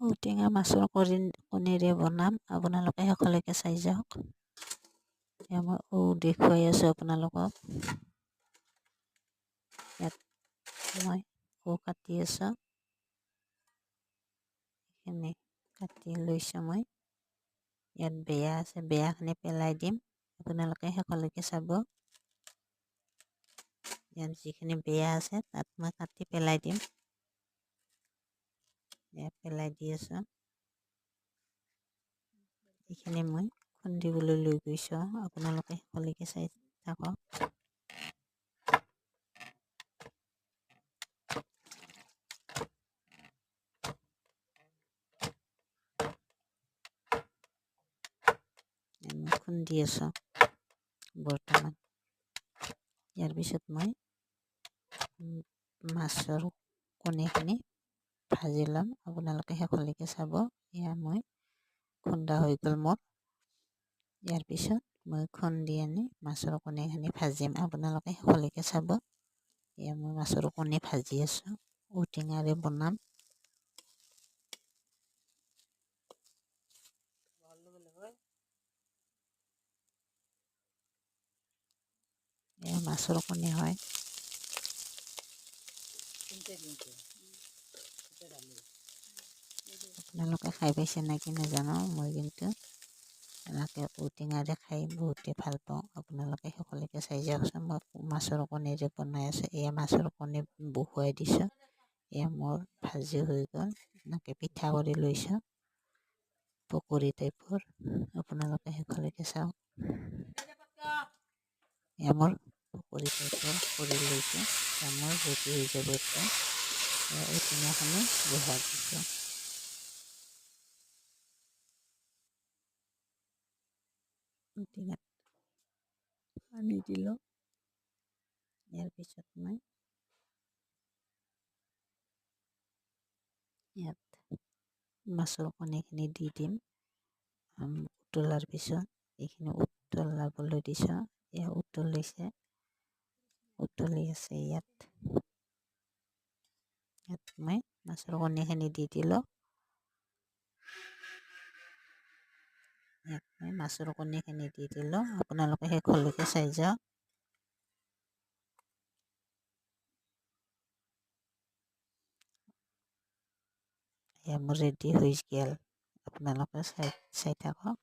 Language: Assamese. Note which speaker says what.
Speaker 1: ঔটেঙা মাছৰ কণীৰে বনাম, আপোনালোকে সকলোকে চাই যাওক। মই দেখুৱাই আছোঁ আপোনালোকক। ইয়াত মই কাটি আছোঁ, এইখিনি কাটি লৈছোঁ মই। ইয়াত বেয়া আছে, বেয়াখিনি পেলাই দিম, আপোনালোকে সকলোকে চাব। ইয়াত যিখিনি বেয়া আছে তাত মই কাটি পেলাই দিম। ইয়াত পেলাই দি আছোঁ। এইখিনি মই খুন্দিবলৈ লৈ গৈছোঁ, আপোনালোকে সকলোকে চাই থাকক। খুন্দি আছোঁ বৰ্তমান। ইয়াৰ পিছত মই মাছৰ কণীখিনি ভাজি ল'ম, আপোনালোকে সকলোকে চাব। এয়া মই খুন্দা হৈ গ'ল মোৰ। ইয়াৰ পিছত মই খুন্দি আনি মাছৰ কণীখিনি ভাজিম, আপোনালোকে সকলোকে চাব। এয়া মই মাছৰ কণী ভাজি আছোঁ, ঔটেঙাৰে বনাম। এয়া মাছৰ কণী হয়। আপোনালোকে খাই পাইছে নেকি নাজানো, মই কিন্তু এনেকৈ ঔটেঙাৰে খাই বহুতে ভাল পাওঁ। আপোনালোকে সকলোকে চাই যাওকচোন। মই মাছৰ কণীৰে বনাই আছোঁ। এয়া মাছৰ কণী বহুৱাই দিছোঁ। এয়া মোৰ ভাজি হৈ গ'ল, এনেকৈ পিঠা কৰি লৈছোঁ, পকৰী টাইপৰ। আপোনালোকে সকলোকে চাওক। এয়া মোৰ পকৰী টাইপৰ কৰি লৈছোঁ। এয়া মোৰ ৰেডি হৈ যাব এতিয়া। ঔটেঙাখিনি বহাই দিছোঁ। ঔটেঙাত পানী দিলোঁ। ইয়াৰ পিছত মই ইয়াত মাছৰ কণীখিনি দি দিম। উতলাৰ পিছত এইখিনি উতলাবলৈ দিছোঁ। এয়া উতলিছে, উতলি আছে। ইয়াত মই মাছৰ কণীখিনি দি দিলোঁ। ইয়াত মই মাছৰ কণীখিনি দি দিলোঁ, আপোনালোকে শেষলৈকে চাই যাওক। এয়া মোৰ ৰেডি হৈ গ'ল, আপোনালোকে চাই থাকক।